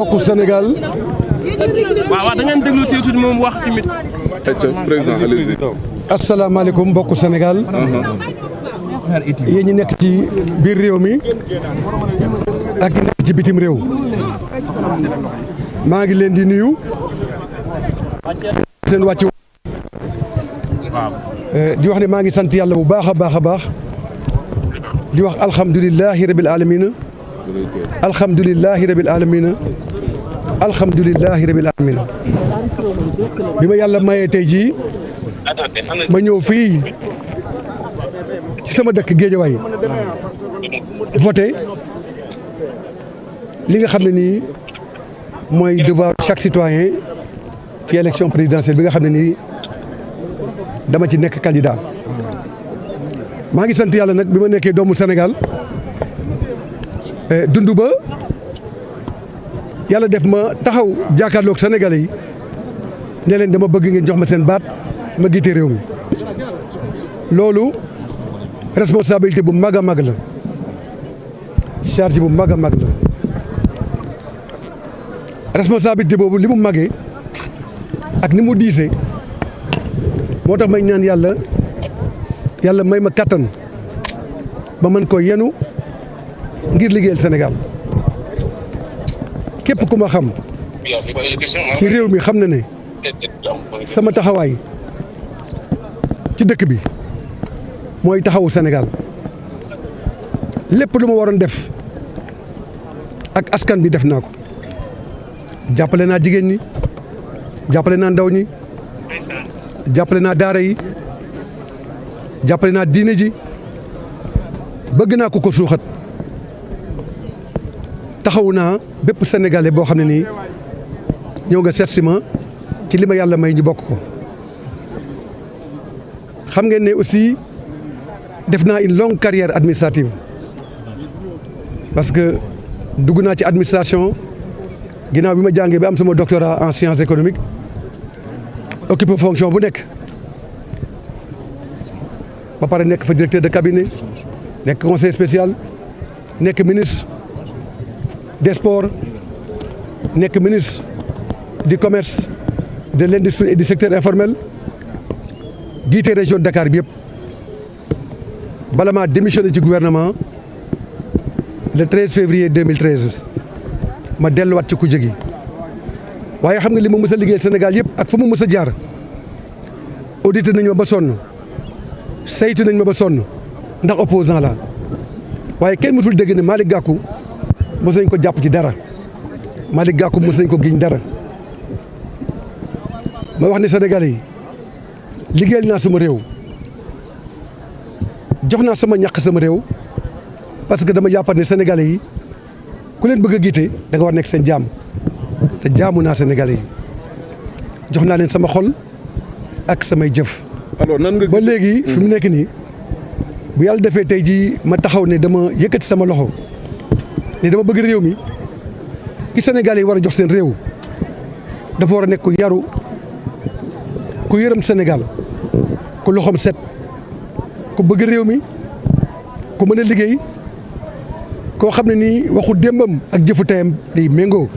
mbokku Sénégal. waaw da ngeen déglu tuuti moom wax tamit. président allez-y. asalaamaaleykum mbokku Sénégal. yéen ñi nekk ci biir réew mi ak ñi nekk ci bitim réew. maa ngi leen di nuyu. seen wàcc. di wax ne maa ngi sant yàlla bu baax a baax a baax. di wax alhamdulilahi rabil aalamiina. alhamdulilahi rabil aalamiina. alhamdulilahi rabil aalamiina. bi ma yàlla mayee tey jii ma ñëw fii ci sama dëkk Géejawaay voté li nga xam ne nii mooy devoir chaque citoyen ci élection présidentielle bi nga xam ne nii dama ci nekk candidat. maa ngi sant yàlla nag bi ma nekkee doomu Sénégal dund ba yàlla def ma taxaw jàkkaarloog Sénégalais yi ne leen dama bëgg ngeen jox ma seen baat ma jiite réew mi. loolu responsabilité bu mag a mag la, charge bu mag a mag la. responsabilité boobu li mu magee ak ni mu diisee moo tax may ñaan yàlla may ma kattan ba mën ko yenu ngir liggéeyal Sénégal. képp ku ma xam ci réew mi xam na ne sama taxawaay ci dëkk bi mooy taxawu Sénégal. lépp lu ma waroon def ak askan bi def naa ko. jàppale naa jigéen ñi, jàppale naa ndaw ñi, jàppale naa daara yi, jàppale naa diine ji. bëgg naa ko suuxat. taxawu naa bépp sénégalais boo xam ne nii ñëw nga seet si ma ci li ma yàlla may ñu bokk ko. xam ngeen ne aussi def naa une longue carrière administrative parce que dugg naa ci administration ginnaaw bi ma jàngee ba am sama doctorat en sciences économiques occupé fonction bu nekk ba pare nekk fa directeur de cabinet nekk conseiller spécial nekk ministre des sports nekk ministre du commerce, de l'industrie et du secteur informel jiite région de Dakar bi yëpp bala maa démissionné ci gouvernement le 13 février 2013 ma delluwaat ci kujje gi. waaye xam nga li ma mës a liggéeyal Sénégal yëpp ak fu mu mës a jaar audité nañ ma ba sonn saytu nañ ma ba sonn ndax opposant la waaye kenn mësul dégg ne Malick Gakou mës nañ ko jàpp ci dara, Malick Gakou mës nañ ko giñ dara. ma wax ne Sénégalais yi liggéeyal naa sama réew, jox naa sama ñàkk sama réew parce que dama jàpp ne Sénégalais yi ku leen bëgg a giite da nga war nekk seen jaam te jaamu naa Sénégalais yi jox naa leen sama xol ak samay jëf. alors nan nga ba léegi fi mu nekk nii bu yàlla defee tey jii ma taxaw ne dama yëkkati sama loxo ne dama bëgg réew mi ki Sénégalais yi war a jox seen réew dafa war a nekk ku yaru, ku yërëm Sénégal, ku loxoom set, ku bëgg réew mi, ku mën a liggéey, koo xam ne nii waxu démbam ak jëfu tayam day méngoo.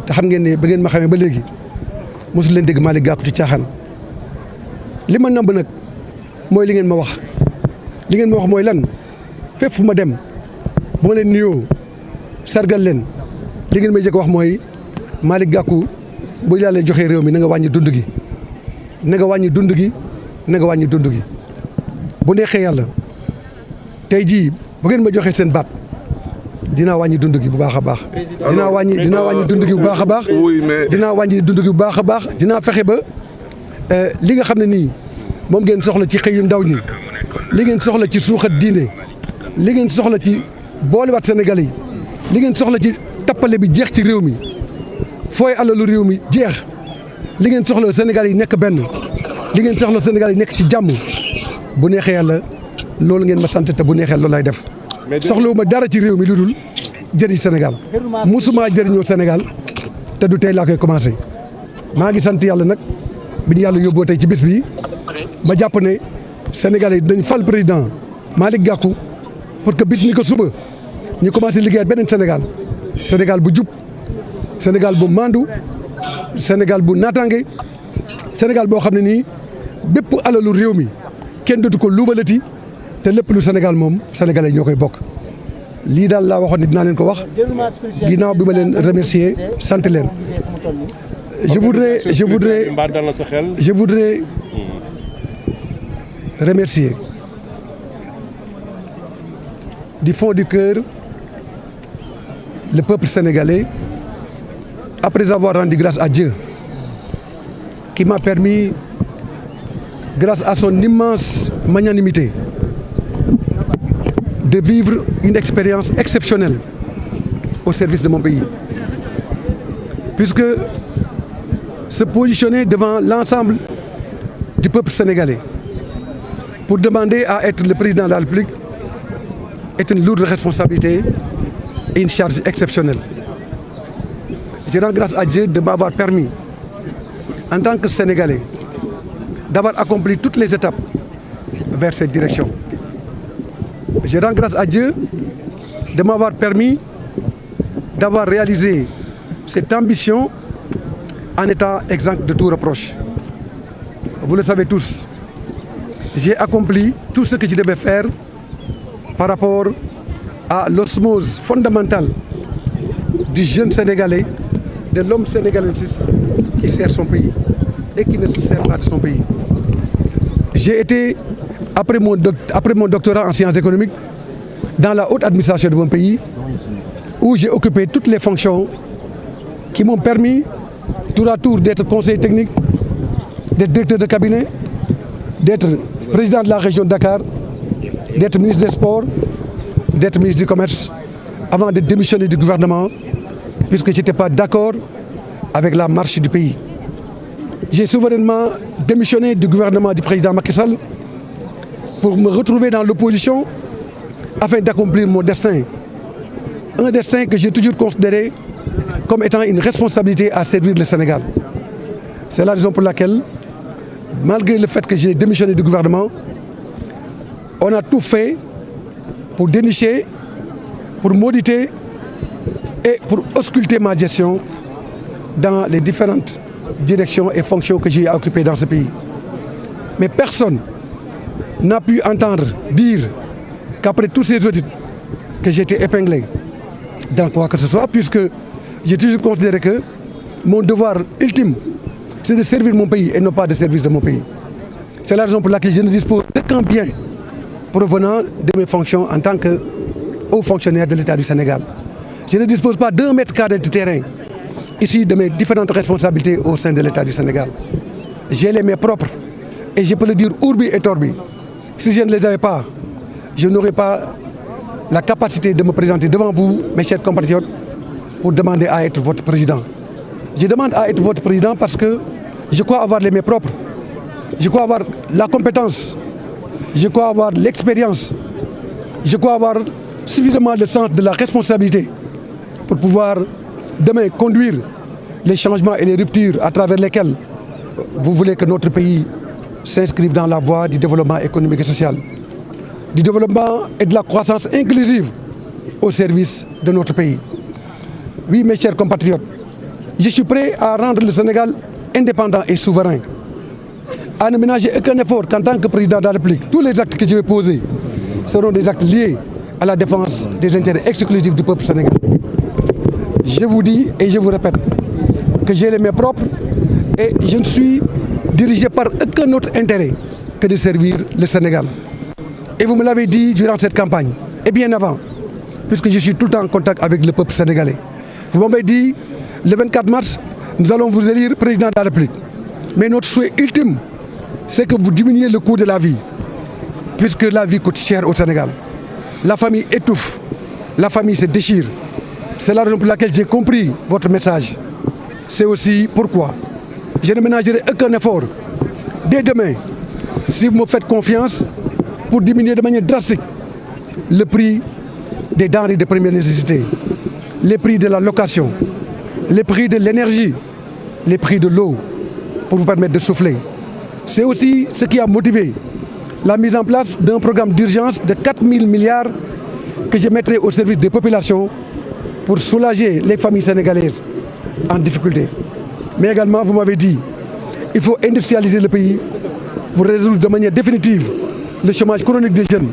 te xam ngeen ne ba ngeen ma xamee ba léegi mosul leen dégg Malick Gakou ci caaxaan. li ma namb nag mooy li ngeen ma wax, li ngeen ma wax mooy lan fépp fu ma dem bu ma leen nuyoo sargal leen li ngeen may jëkk wax mooy Malick Gakou bu yàlla joxee réew mi na nga wàññi dund gi. na nga wàññi dund gi, na nga wàññi dund gi bu neexee yàlla tey jii bu ngeen ma joxee seen baat dinaa wàññi dund gi bu baax a baax. dinaa wàññi dund gi bu baax a baax. dinaa wàññi dund gi bu baax a baax. dinaa fexe ba li nga xam ne nii moom ngeen soxla ci xëyu ndaw ñi, li ngeen soxla ci suuxat diine, li ngeen soxla ci boolewaat Sénégalais yi, li ngeen soxla ci tappale bi jeex ci réew mi, fooy alalu réew mi jeex. li ngeen soxla Sénégal yi nekk benn, li ngeen soxla Sénégal yi nekk ci jàmm bu neexee yàlla loolu ngeen ma sant te bu neexee loolu lay def. soxlawuma dara ci réew mi lu dul jëriñ Sénégal. musuma jëriñoo Sénégal te du tey laa koy commencé. maa ngi sant yàlla nag bi ñu yàlla yóbboo tey ci bés bi ma jàpp ne Sénégalais yi dañ fal président Malick Gakou pour que bis ni ko suba ñu commencé liggéeyat beneen Sénégal bu jub Sénégal bu mandu Sénégal bu naataange Sénégal boo xam ne nii bépp alalu réew mi kenn dootu ko luubalati te lépp lu Sénégal moom sénégalais ñoo koy bokk lii daal laa waxoon ne dinaa leen ko wax ginnaaw bi ma leen remercier sant leen. Je voudrais remercier du fond du cœur le peuple sénégalais après avoir rendu grâce à Dieu qui m'a permis, grâce à son immense magnanimité, de vivre une expérience exceptionnelle au service de mon pays. Puisque se positionner devant l'ensemble du peuple sénégalais pour demander à être le président de la République est une lourde responsabilité et une charge exceptionnelle. Je rends grâce à Dieu de m'avoir permis, en tant que Sénégalais, d'avoir accompli toutes les étapes vers cette direction. Je rends grâce à Dieu de m'avoir permis d'avoir réalisé cette ambition en étant exempt de tout reproche. Vous le savez tous, j'ai accompli tout ce que je devais faire par rapport à l'osmose fondamentale du jeune Sénégalais, de l'homme sénégalais qui sert son pays et qui ne se sert pas de son pays. J'ai été, après mon doctorat en sciences économiques, dans la haute administration de mon pays, où j'ai occupé toutes les fonctions qui m'ont permis, tour à tour, d'être conseiller technique, d'être directeur de cabinet, d'être président de la région de Dakar, d'être ministre des Sports, d'être ministre du Commerce, avant de démissionner du gouvernement, puisque je n'étais pas d'accord avec la marche du pays. J'ai souverainement démissionné du gouvernement du président Macky Sall pour me retrouver dans l'opposition afin d'accomplir mon destin. Un destin que j'ai toujours considéré comme étant une responsabilité à servir le Sénégal. C'est la raison pour laquelle, malgré le fait que j'ai démissionné du gouvernement, on a tout fait pour dénicher, pour m'auditer et pour ausculter ma gestion dans les différentes directions et fonctions que j'ai occupées dans ce pays. Mais personne n'a pu entendre dire qu'après tous ces audits, que j'ai été épinglé dans quoi que ce soit, puisque j'ai toujours considéré que mon devoir ultime, c'est de servir mon pays et non pas de service de mon pays. C'est la raison pour laquelle je ne dispose d'aucun bien provenant de mes fonctions en tant que haut fonctionnaire de l'État du Sénégal. Je ne dispose pas d'un mètre carré de terrain issu de mes différentes responsabilités au sein de l'État du Sénégal. J'ai les mains propres et je peux le dire urbi et torbi. Si je ne les avais pas, je n'aurais pas la capacité de me présenter devant vous, mes chers compatriotes, pour demander à être votre président. Je demande à être votre président parce que je crois avoir les mains propres, je crois avoir la compétence, je crois avoir l'expérience, je crois avoir suffisamment le sens de la responsabilité pour pouvoir demain conduire les changements et les ruptures à travers lesquels vous voulez que notre pays s'inscrive dans la voie du développement économique et social, du développement et de la croissance inclusive au service de notre pays. Oui, mes chers compatriotes, je suis prêt à rendre le Sénégal indépendant et souverain, à ne ménager aucun effort qu'en tant que président de la République. Tous les actes que je vais poser seront des actes liés à la défense des intérêts exclusifs du peuple sénégalais. Je vous dis et je vous répète que j'ai les mains propres et je ne suis dirigé par aucun autre intérêt que de servir le Sénégal. Et vous me l'avez dit durant cette campagne, et bien avant, puisque je suis tout le temps en contact avec le peuple sénégalais. Vous m'avez dit, le 24 mars, nous allons vous élire président de la République. Mais notre souhait ultime, c'est que vous diminuiez le coût de la vie, puisque la vie coûte cher au Sénégal. La famille étouffe, la famille se déchire. C'est la raison pour laquelle j'ai compris votre message. C'est aussi pourquoi je ne ménagerai aucun effort dès demain, si vous me faites confiance, pour diminuer de manière drastique le prix des denrées de première nécessité, les prix de la location, les prix de l'énergie, les prix de l'eau, pour vous permettre de souffler. C'est aussi ce qui a motivé la mise en place d'un programme d'urgence de 4 000 milliards que je mettrai au service des populations pour soulager les familles sénégalaises en difficulté. Mais également, vous m'avez dit, il faut industrialiser le pays pour résoudre de manière définitive le chômage chronique des jeunes,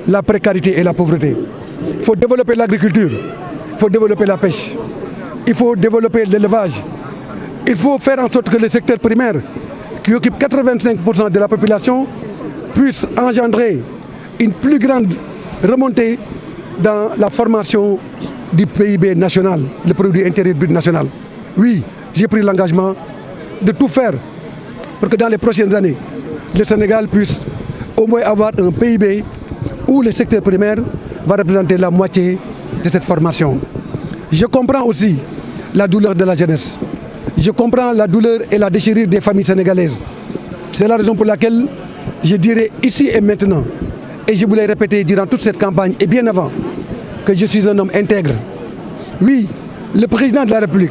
la précarité et la pauvreté. Il faut développer l'agriculture, il faut développer la pêche, il faut développer l'élevage. Il faut faire en sorte que le secteur primaire, qui occupe 85% de la population, puisse engendrer une plus grande remontée dans la formation du PIB national, le produit intérieur brut national. Oui, j'ai pris l'engagement de tout faire pour que dans les prochaines années, le Sénégal puisse au moins avoir un PIB où le secteur primaire va représenter la moitié de cette formation. Je comprends aussi la douleur de la jeunesse. Je comprends la douleur et la déchirure des familles sénégalaises. C'est la raison pour laquelle je dirais ici et maintenant, et je voulais répéter durant toute cette campagne et bien avant, que je suis un homme intègre. Oui, le président de la République,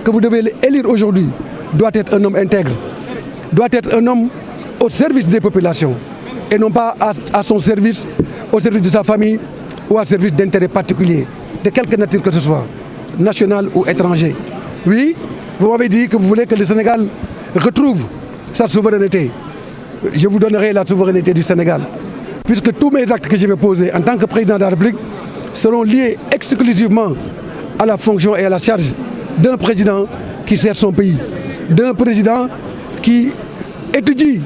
que vous devez élire aujourd'hui, doit être un homme intègre, doit être un homme au service des populations et non pas à son service, au service de sa famille ou au service d'intérêts particuliers, de quelque nature que ce soit, national ou étranger. Oui, vous m'avez dit que vous voulez que le Sénégal retrouve sa souveraineté. Je vous donnerai la souveraineté du Sénégal, puisque tous mes actes que je vais poser en tant que président de la République seront liés exclusivement à la fonction et à la charge d'un président qui sert son pays, d'un président qui étudie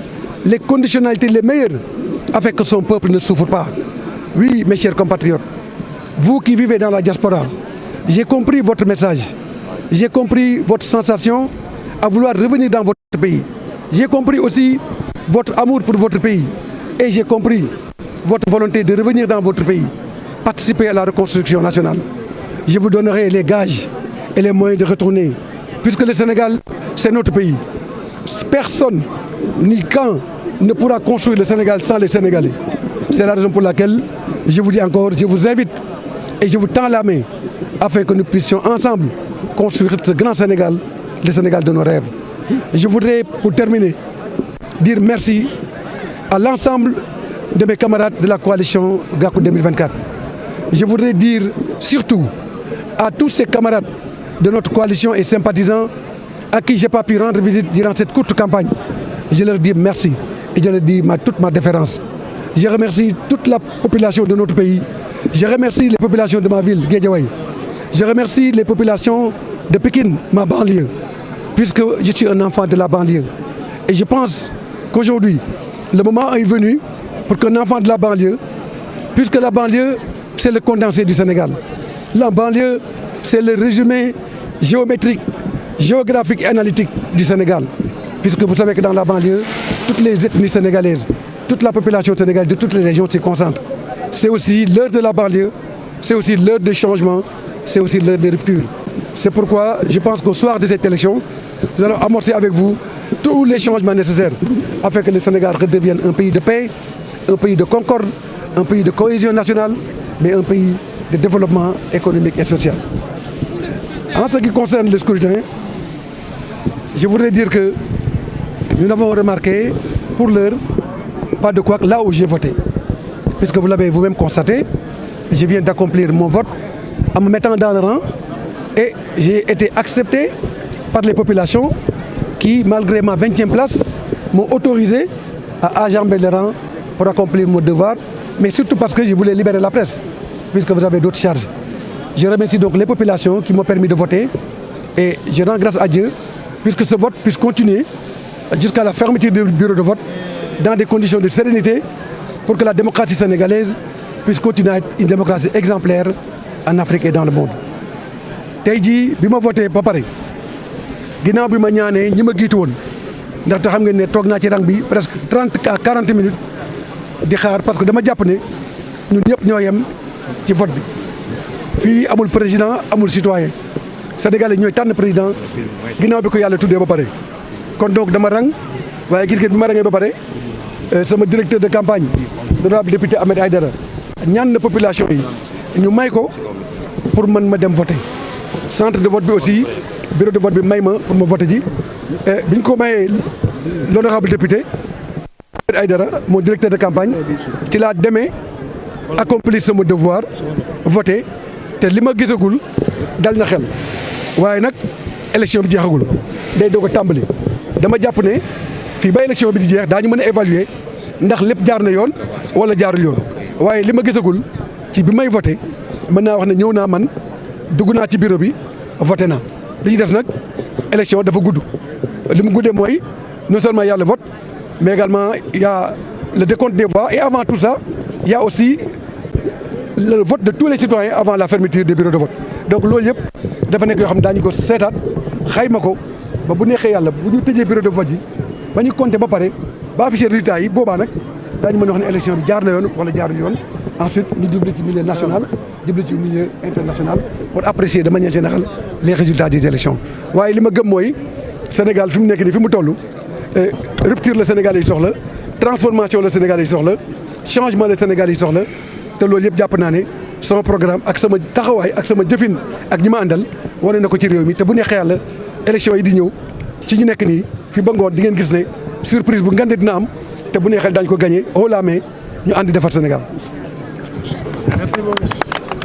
les conditionnalités les meilleures afin que son peuple ne souffre pas. Oui, mes chers compatriotes, vous qui vivez dans la diaspora, j'ai compris votre message, j'ai compris votre sensation à vouloir revenir dans votre pays. J'ai compris aussi votre amour pour votre pays et j'ai compris votre volonté de revenir dans votre pays, participer à la reconstruction nationale. Je vous donnerai les gages et les moyens de retourner, puisque le Sénégal, c'est notre pays. Personne ni quand ne pourra construire le Sénégal sans les Sénégalais. C'est la raison pour laquelle je vous dis encore, je vous invite et je vous tends la main afin que nous puissions ensemble construire ce grand Sénégal, le Sénégal de nos rêves. Je voudrais, pour terminer, dire merci à l'ensemble de mes camarades de la coalition Gakou 2024. Je voudrais dire surtout à tous ces camarades de notre coalition et sympathisants à qui je n'ai pas pu rendre visite durant cette courte campagne. Je leur dis merci et je leur dis toute ma déférence. Je remercie toute la population de notre pays. Je remercie les populations de ma ville, Guédiawaye. Je remercie les populations de Pékin, ma banlieue, puisque je suis un enfant de la banlieue. Et je pense qu'aujourd'hui, le moment est venu pour qu'un enfant de la banlieue, puisque la banlieue, c'est le condensé du Sénégal. La banlieue, c'est le résumé géométrique, géographique et analytique du Sénégal. Puisque vous savez que dans la banlieue, toutes les ethnies sénégalaises, toute la population sénégalaise de toutes les régions s'y concentre. C'est aussi l'heure de la banlieue, c'est aussi l'heure des changements, c'est aussi l'heure des ruptures. C'est pourquoi je pense qu'au soir de cette élection, nous allons amorcer avec vous tous les changements nécessaires afin que le Sénégal redevienne un pays de paix, un pays de concorde, un pays de cohésion nationale, mais un pays de développement économique et social. En ce qui concerne le scrutin, je voudrais dire que nous n'avons remarqué pour l'heure pas de quoi là où j'ai voté. Puisque vous l'avez vous-même constaté, je viens d'accomplir mon vote en me mettant dans le rang et j'ai été accepté par les populations qui, malgré ma 20e place, m'ont autorisé à enjamber le rang pour accomplir mon devoir, mais surtout parce que je voulais libérer la presse, puisque vous avez d'autres charges. Je remercie donc les populations qui m'ont permis de voter et je rends grâce à Dieu puisque ce vote puisse continuer jusqu'à la fermeture du bureau de vote dans des conditions de sérénité pour que la démocratie sénégalaise puisse continuer à être une démocratie exemplaire en Afrique et dans le monde. Tey jii bi ma voté ba pare ginnaaw bi ma ñaanee ñi ma jiitu woon ndaxte xam ngeen ne toog naa ci rang bi presque 30 à 40 minutes di xaar parce que dama jàpp ne ñun ñëpp ñoo yem ci vote bi. Fii amul président amul citoyen Sénégalais ñooy tànn président ginnaaw bi ko yàlla tuddee ba pare kon donc dama rang waaye gis ngeen bi ma rangee ba pare sama directeur de campagne l'honorable député Ahmed Aïdara ñaan na population yi ñu may ko pour man ma dem voter. Centre de vote bi aussi bureau de vote bi may ma pour ma voter ji biñ ko mayee l'honorable député Ahmed Aïdara mon directeur de campagne ci laa demee accomplir sama devoir voter te li ma gisagul dal na xel waaye nag élection bi jeexagul day doog a tàmbali dama jàpp ne fii ba élection bi di jeex daañu mën a évaluer ndax lépp jaar na yoon wala jaarul yoon waaye li ma gisagul ci bi may voté mën naa wax ne ñëw naa man dugg naa ci bureau bi voté naa li ci des nag élection dafa gudd li mu guddee mooy non seulement y a le vote mais également il y a le décompte des voix et avant tout ça il y a aussi le vote de tous les citoyens avant la fermeture des bureaux de vote donc loolu yëpp dafa nekk yoo xam ne daañu ko seetaat xayma ko ba bu neexee yàlla bu ñu tëjee bureau de vote yi ba ñu compté ba pare ba affiché résultats yi boobaa nag daañu mën a wax ne élection bi jaar na yoon wala jaarul yoon ensuite ñu jublu ci milieu national jublu ci milieu international pour apprécier de manière générale les résultats des élections waaye li ma gëm mooy Sénégal fi mu nekk nii fi mu toll rupture la Sénégal yi soxla transformation la Sénégal yi soxla changement la Sénégal yi soxla te loolu yëpp jàpp naa ne sama programme ak sama taxawaay ak sama jëfin ak ñi ma àndal wane na ko ci réew mi te bu neexee yàlla élection yi di ñëw ci ñu nekk nii fi ba ngoon di ngeen gis ne surprise bu ngande dina am te bu neexee daañu ko gagné haut la main ñu àndi defar Sénégal. Merci beaucoup.